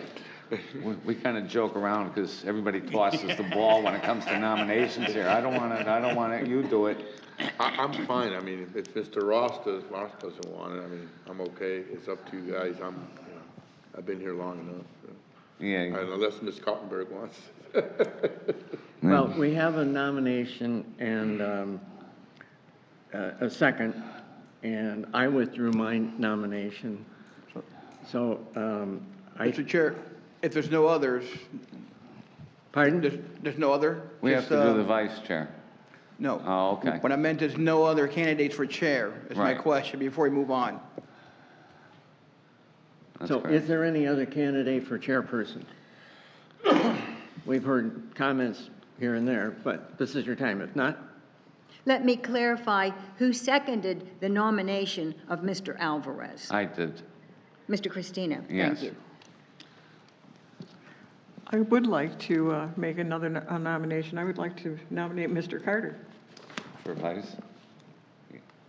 We kind of joke around because everybody tosses the ball when it comes to nominations here. I don't want it, you do it. I'm fine. I mean, if Mr. Ross doesn't want it, I mean, I'm okay. It's up to you guys. I've been here long enough. So. Yeah. Unless Ms. Cottenberg wants. Well, we have a nomination and a second, and I withdrew my nomination. So, Mr. Chair, if there's no others, pardon? there's no other? We have Just, to do the vice chair. No. Oh, okay. What I meant is no other candidates for chair, is my Right. question, before we move on. That's So correct. is there any other candidate for chairperson? We've heard comments here and there, but this is your time. If not, Let me clarify who seconded the nomination of Mr. Alvarez. I did. Mr. Cristino, Yes. thank you. I would like to make another nomination. I would like to nominate Mr. Carter. For vice?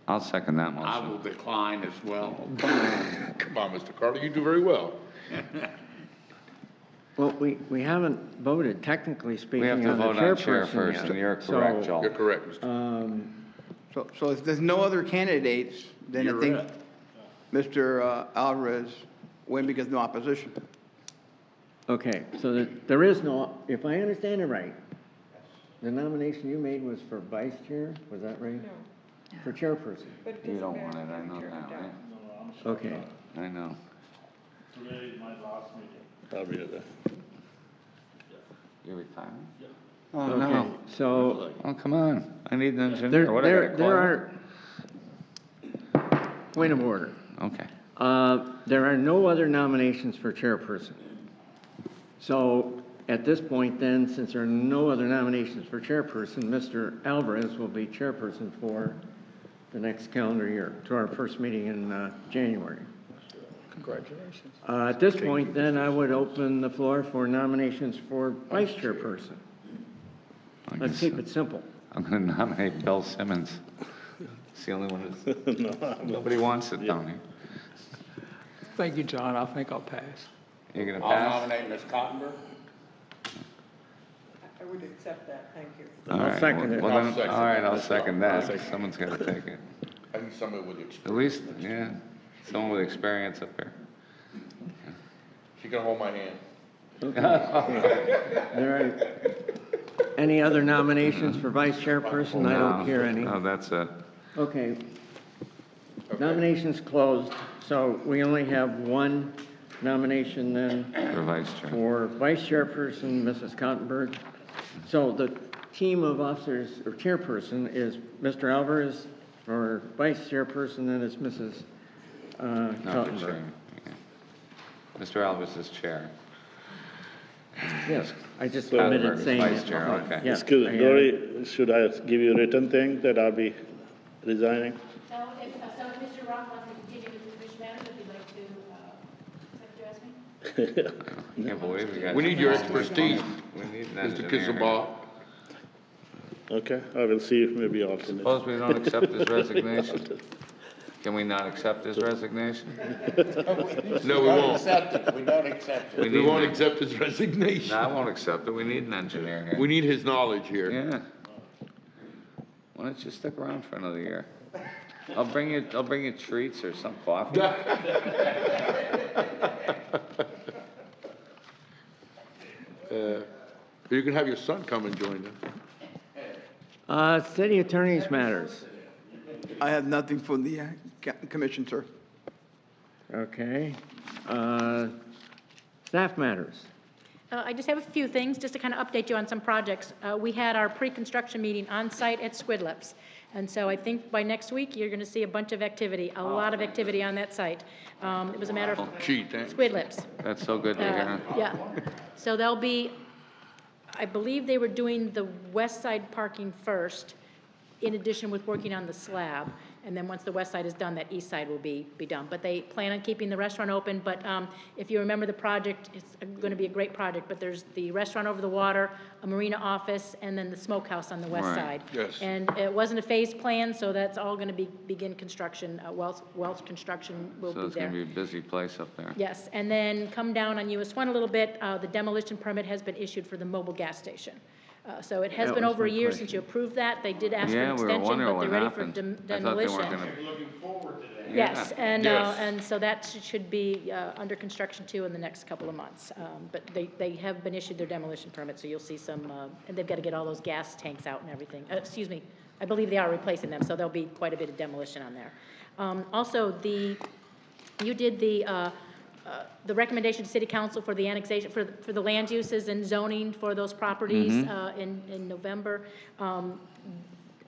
I'll second that I motion. will decline as well. Come on, Mr. Carter, you do very well. well, we haven't voted, technically speaking, We have to on the vote on chair chairperson first, yet. and you're So, correct, Joel. You're correct, Mr. So if there's no other candidates, then I You're think it. Mr. Alvarez win because no opposition. Okay, so there is no, if I understand it right, the nomination you made was for vice chair, was that right? No. For chairperson? You don't want it, I know that, right? Okay. I know. Today is my last meeting. I'll be there. You're retiring? Yeah. Oh, Okay, no. so Oh, come on. I need an engineer. What, I gotta call there you? are, point of order. Okay. There are no other nominations for chairperson. So at this point then, since there are no other nominations for chairperson, Mr. Alvarez will be chairperson for the next calendar year, to our first meeting in January. Congratulations. At this point then, I would open the floor for nominations for vice chairperson. Let's keep it simple. I'm gonna nominate Bill Simmons. It's the only one that's, nobody wants it down here. Thank you, John. I think I'll pass. You're gonna I'll pass? nominate Ms. Cottenberg. I would accept that, thank you. All I'll right, second it. well, I'll then- second all right, it. I'll second that. Someone's gotta take it. I need somebody with experience. At least, yeah, someone with experience up here. She can hold my hand. There are any other nominations for vice chairperson? I don't hear any. No, that's it. Okay. Nominations closed, so we only have one nomination then For vice chair. for vice chairperson, Mrs. Cottenberg. So the team of officers, or chairperson, is Mr. Alvarez, for vice chairperson, then it's Mrs. No, for Cottenberg. chair. Yeah. Mr. Alves is chair. Yes, I just Cottenberg omitted is saying vice it. chair, okay. Yeah, Excuse I me, had it. Dory, should I give you a written thing that I'll be resigning? So if Mr. Roth wants to continue with the fish matters, if you'd like to accept your asking? I can't believe you guys. We need your expertise, We need an Mr. engineer here. Kizabah. Okay, I will see if maybe alternate. Suppose we don't accept his resignation? Can we not accept his resignation? No, we won't. We don't accept it. We need won't an- accept his resignation. No, I won't accept it. We need an engineer here. We need his knowledge here. Yeah. Why don't you stick around for another year? I'll bring you treats or some coffee. You can have your son come and join us. City attorney's matters. I have nothing for the commission, sir. Okay. Staff matters. I just have a few things, just to kind of update you on some projects. We had our pre-construction meeting on site at Squid Lips. And so I think by next week, you're going to see a bunch of activity, a lot of activity on that site. It was a matter of Gee, thanks. Squid Lips. That's so good to hear. Yeah. So there'll be, I believe they were doing the west side parking first, in addition with working on the slab. And then once the west side is done, that east side will be done. But they plan on keeping the restaurant open, but if you remember the project, it's going to be a great project, but there's the restaurant over the water, a marina office, and then the smokehouse on the west Right. side. Yes. And it wasn't a phased plan, so that's all going to begin construction. Wells Construction will So be it's going there. to be a busy place up there. Yes, and then come down on US 1 a little bit, the demolition permit has been issued for the mobile gas station. So it has That been was over a my year question. since you approved that. They did ask for Yeah, an we were extension, wondering but they're what ready for happened. I thought they demolition. weren't gonna. Yes, and, Yes. and so that should be under construction too in the next couple of months. But they have been issued their demolition permit, so you'll see some, and they've got to get all those gas tanks out and everything. Excuse me, I believe they are replacing them, so there'll be quite a bit of demolition on there. Also, you did the recommendation to City Council for the annexation, for the land uses and zoning for those properties in November.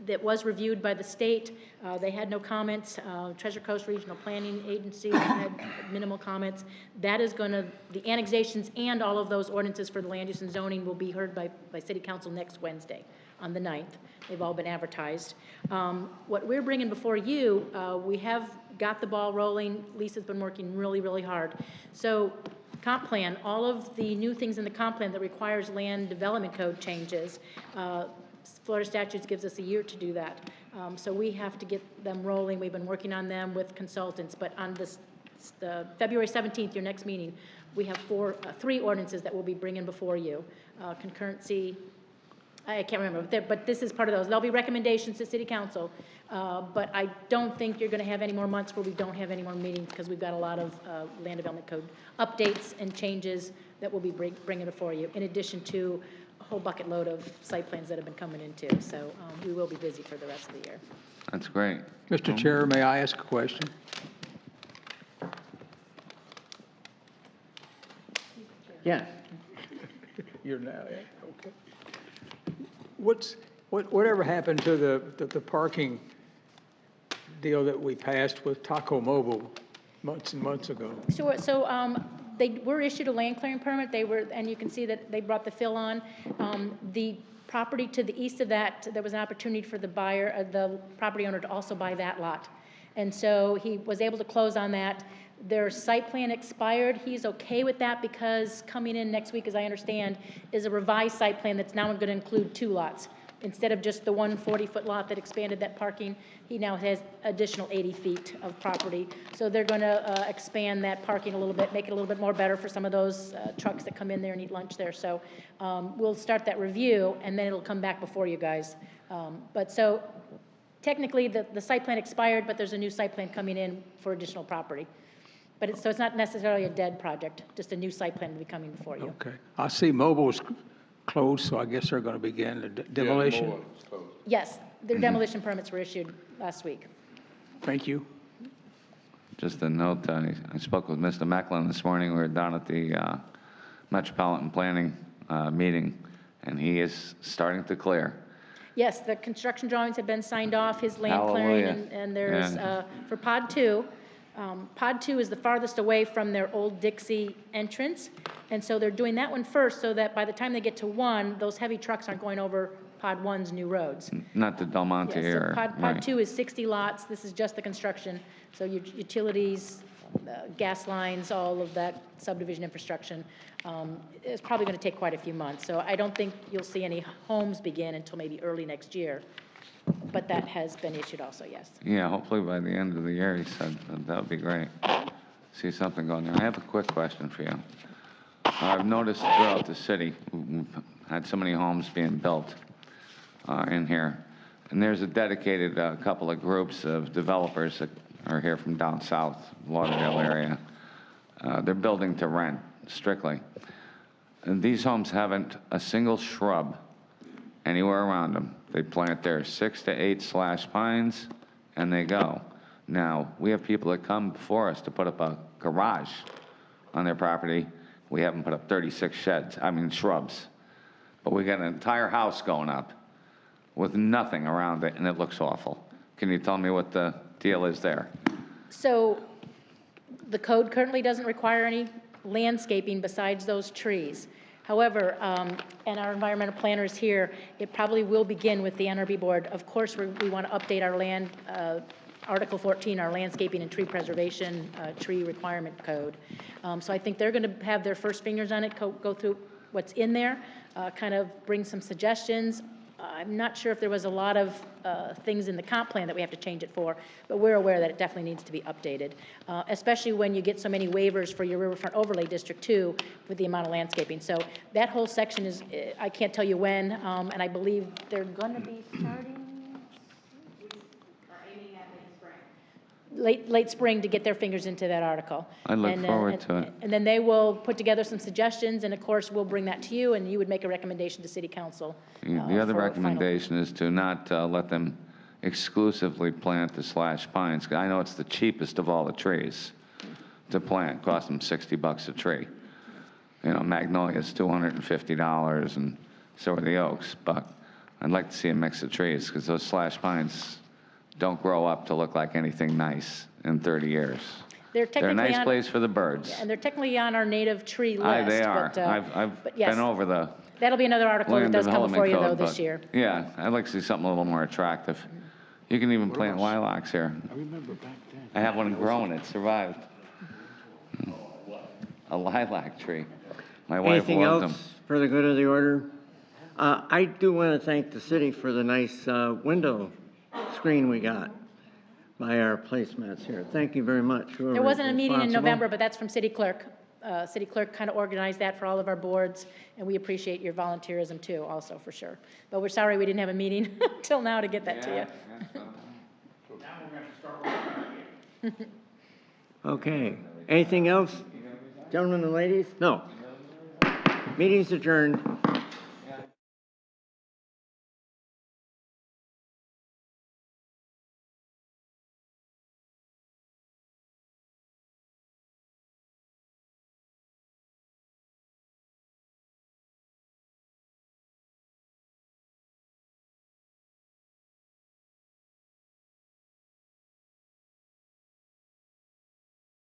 That was reviewed by the state. They had no comments. Treasure Coast Regional Planning Agency had minimal comments. That is going to, the annexations and all of those ordinances for the land use and zoning will be heard by City Council next Wednesday on the 9th. They've all been advertised. What we're bringing before you, we have got the ball rolling. Lisa's been working really, really hard. So comp plan, all of the new things in the comp plan that requires land development code changes, Florida statutes gives us a year to do that. So we have to get them rolling. We've been working on them with consultants, but on the February 17th, your next meeting, we have three ordinances that we'll be bringing before you. Concurrency, I can't remember, but this is part of those. There'll be recommendations to City Council, but I don't think you're going to have any more months where we don't have any more meetings because we've got a lot of land development code updates and changes that we'll be bringing before you, in addition to a whole bucket load of site plans that have been coming in too. So we will be busy for the rest of the year. That's great. Mr. Chair, may I ask a question? Yes. You're now, okay. Whatever happened to the parking deal that we passed with Taco Mobile months and months ago? Sure. So they were issued a land clearing permit. They were, and you can see that they brought the fill on. The property to the east of that, there was an opportunity for the buyer, the property owner, to also buy that lot. And so he was able to close on that. Their site plan expired. He's okay with that because coming in next week, as I understand, is a revised site plan that's now going to include two lots. Instead of just the 140-foot lot that expanded that parking, he now has additional 80 feet of property. So they're going to expand that parking a little bit, make it a little bit more better for some of those trucks that come in there and eat lunch there. So we'll start that review, and then it'll come back before you guys. But so technically, the site plan expired, but there's a new site plan coming in for additional property. But so it's not necessarily a dead project, just a new site plan will be coming before you. Okay. I see Mobile's closed, so I guess they're going to begin the demolition. Yeah, more is closed. Yes, their demolition permits were issued last week. Thank you. Just a note, I spoke with Mr. Macklin this morning. We were down at the Metropolitan Planning meeting, and he is starting to clear. Yes, the construction drawings have been signed off, his land clearing, Hallelujah. and there's, Yeah. for Pod 2, Pod 2 is the farthest away from their old Dixie entrance, and so they're doing that one first so that by the time they get to 1, those heavy trucks aren't going over Pod 1's new roads. Not the Del Monte Yeah, so area. Pod right. 2 is 60 lots, this is just the construction, so your utilities, gas lines, all of that subdivision infrastructure, it's probably going to take quite a few months. So I don't think you'll see any homes begin until maybe early next year, but that has been issued also, yes. Yeah, hopefully by the end of the year, he said, that would be great. See something going there. I have a quick question for you. I've noticed throughout the city, we've had so many homes being built in here, and there's a dedicated couple of groups of developers that are here from down south, Lauderdale area. They're building to rent, strictly. And these homes haven't a single shrub anywhere around them. They plant their 6 to 8 slash pines, and they go. Now, we have people that come before us to put up a garage on their property. We have them put up 36 shrubs. But we got an entire house going up with nothing around it, and it looks awful. Can you tell me what the deal is there? So the code currently doesn't require any landscaping besides those trees. However, and our environmental planner is here, it probably will begin with the NRB board. Of course, we want to update our land Article 14, our landscaping and tree preservation, tree requirement code. So I think they're going to have their first fingers on it, go through what's in there, kind of bring some suggestions. I'm not sure if there was a lot of things in the comp plan that we have to change it for, but we're aware that it definitely needs to be updated, especially when you get so many waivers for your riverfront overlay district too, with the amount of landscaping. So that whole section is, I can't tell you when, and I believe they're going to be starting late spring to get their fingers into that article. I look forward to it. And then they will put together some suggestions, and of course, we'll bring that to you, and you would make a recommendation to City Council. The other for recommendation is to not let them exclusively plant the slash pines. 'Cause I know it's the cheapest of all the trees to plant, costs them $60 a tree. You know, magnolia's $250, and so are the oaks, but I'd like to see a mix of trees, because those slash pines don't grow up to look like anything nice in 30 years. They're They're a technically nice place for the birds. and they're technically on our native tree list. They are. But, I've but yes, been over the that'll be another article that land does come before development you, though, code, this but, year. yeah, I'd like to see something a little more attractive. You can even plant lilacs here. I remember back then. I have one growing, it survived. A lilac tree. My wife Anything loved them. else for the good of the order? I do want to thank the city for the nice window screen we got by our placemats here. Thank you very much. There wasn't a meeting in Responsible. November, but that's from City Clerk. City Clerk kind of organized that for all of our boards, and we appreciate your volunteerism too, also, for sure. But we're sorry we didn't have a meeting till now to get that to you. Okay. Anything else? Gentlemen and ladies? No. Meeting's adjourned.